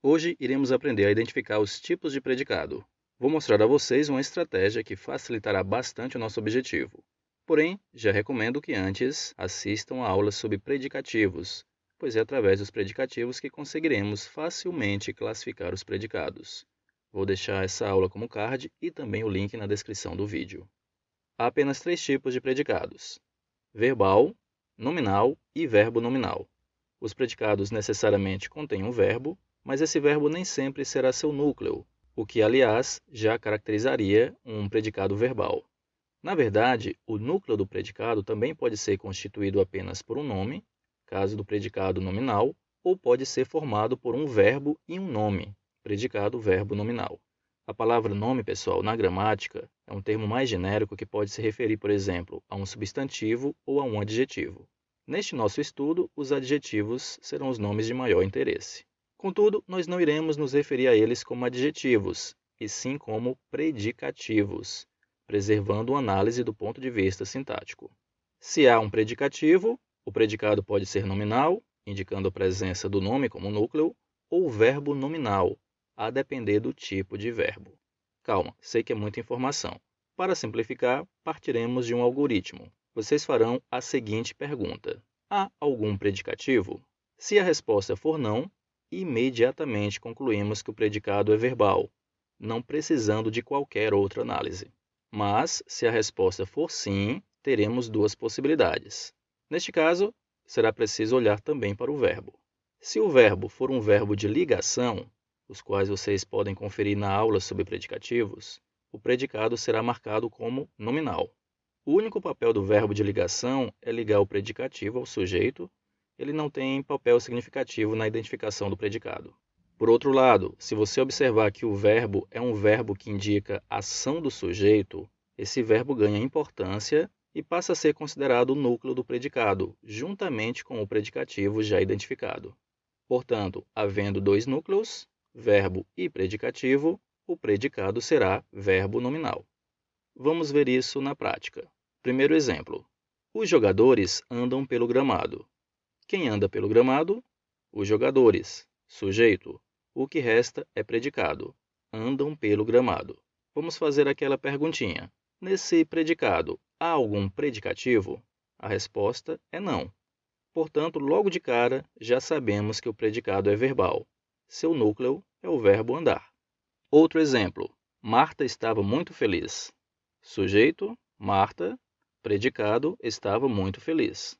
Hoje iremos aprender a identificar os tipos de predicado. Vou mostrar a vocês uma estratégia que facilitará bastante o nosso objetivo. Porém, já recomendo que antes assistam a aulas sobre predicativos, pois é através dos predicativos que conseguiremos facilmente classificar os predicados. Vou deixar essa aula como card e também o link na descrição do vídeo. Há apenas 3 tipos de predicados: verbal, nominal e verbo nominal. Os predicados necessariamente contêm um verbo, mas esse verbo nem sempre será seu núcleo, o que, aliás, já caracterizaria um predicado verbal. Na verdade, o núcleo do predicado também pode ser constituído apenas por um nome, caso do predicado nominal, ou pode ser formado por um verbo e um nome, predicado verbo nominal. A palavra nome, pessoal, na gramática, é um termo mais genérico que pode se referir, por exemplo, a um substantivo ou a um adjetivo. Neste nosso estudo, os adjetivos serão os nomes de maior interesse. Contudo, nós não iremos nos referir a eles como adjetivos, e sim como predicativos, preservando uma análise do ponto de vista sintático. Se há um predicativo, o predicado pode ser nominal, indicando a presença do nome como núcleo, ou verbo nominal, a depender do tipo de verbo. Calma, sei que é muita informação. Para simplificar, partiremos de um algoritmo. Vocês farão a seguinte pergunta: há algum predicativo? Se a resposta for não, imediatamente concluímos que o predicado é verbal, não precisando de qualquer outra análise. Mas, se a resposta for sim, teremos 2 possibilidades. Neste caso, será preciso olhar também para o verbo. Se o verbo for um verbo de ligação, os quais vocês podem conferir na aula sobre predicativos, o predicado será marcado como nominal. O único papel do verbo de ligação é ligar o predicativo ao sujeito. Ele não tem papel significativo na identificação do predicado. Por outro lado, se você observar que o verbo é um verbo que indica ação do sujeito, esse verbo ganha importância e passa a ser considerado o núcleo do predicado, juntamente com o predicativo já identificado. Portanto, havendo 2 núcleos, verbo e predicativo, o predicado será verbo nominal. Vamos ver isso na prática. Primeiro exemplo: os jogadores andam pelo gramado. Quem anda pelo gramado? Os jogadores. Sujeito. O que resta é predicado. Andam pelo gramado. Vamos fazer aquela perguntinha. Nesse predicado, há algum predicativo? A resposta é não. Portanto, logo de cara, já sabemos que o predicado é verbal. Seu núcleo é o verbo andar. Outro exemplo. Marta estava muito feliz. Sujeito, Marta. Predicado, estava muito feliz.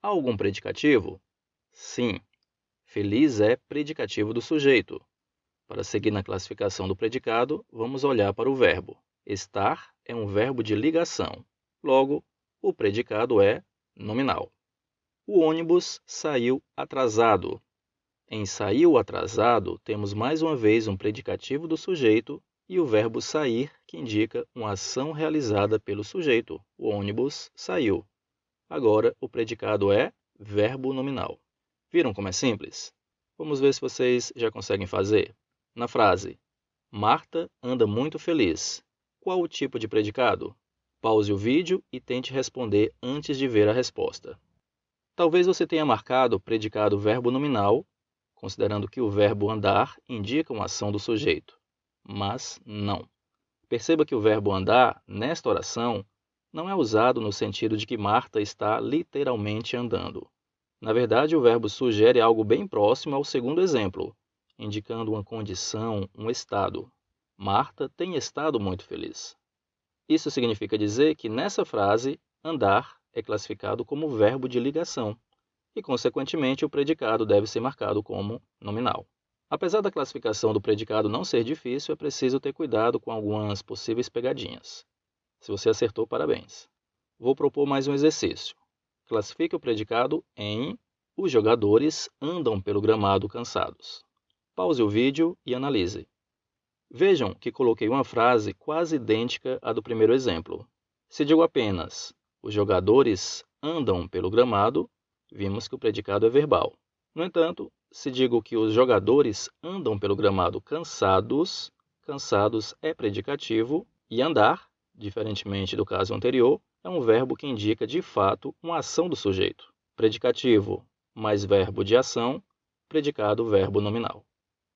Há algum predicativo? Sim. Feliz é predicativo do sujeito. Para seguir na classificação do predicado, vamos olhar para o verbo. Estar é um verbo de ligação. Logo, o predicado é nominal. O ônibus saiu atrasado. Em saiu atrasado, temos mais uma vez um predicativo do sujeito e o verbo sair, que indica uma ação realizada pelo sujeito. O ônibus saiu. Agora, o predicado é verbo nominal. Viram como é simples? Vamos ver se vocês já conseguem fazer. Na frase, Marta anda muito feliz. Qual o tipo de predicado? Pause o vídeo e tente responder antes de ver a resposta. Talvez você tenha marcado o predicado verbo nominal, considerando que o verbo andar indica uma ação do sujeito. Mas não. Perceba que o verbo andar, nesta oração, não é usado no sentido de que Marta está literalmente andando. Na verdade, o verbo sugere algo bem próximo ao segundo exemplo, indicando uma condição, um estado. Marta tem estado muito feliz. Isso significa dizer que nessa frase, andar é classificado como verbo de ligação e, consequentemente, o predicado deve ser marcado como nominal. Apesar da classificação do predicado não ser difícil, é preciso ter cuidado com algumas possíveis pegadinhas. Se você acertou, parabéns. Vou propor mais um exercício. Classifique o predicado em os jogadores andam pelo gramado cansados. Pause o vídeo e analise. Vejam que coloquei uma frase quase idêntica à do primeiro exemplo. Se digo apenas os jogadores andam pelo gramado, vimos que o predicado é verbal. No entanto, se digo que os jogadores andam pelo gramado cansados, cansados é predicativo e andar, diferentemente do caso anterior, é um verbo que indica de fato uma ação do sujeito. Predicativo mais verbo de ação, predicado verbo nominal.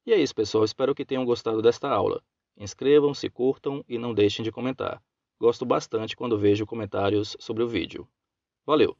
E é isso, pessoal. Espero que tenham gostado desta aula. Inscrevam-se, curtam e não deixem de comentar. Gosto bastante quando vejo comentários sobre o vídeo. Valeu!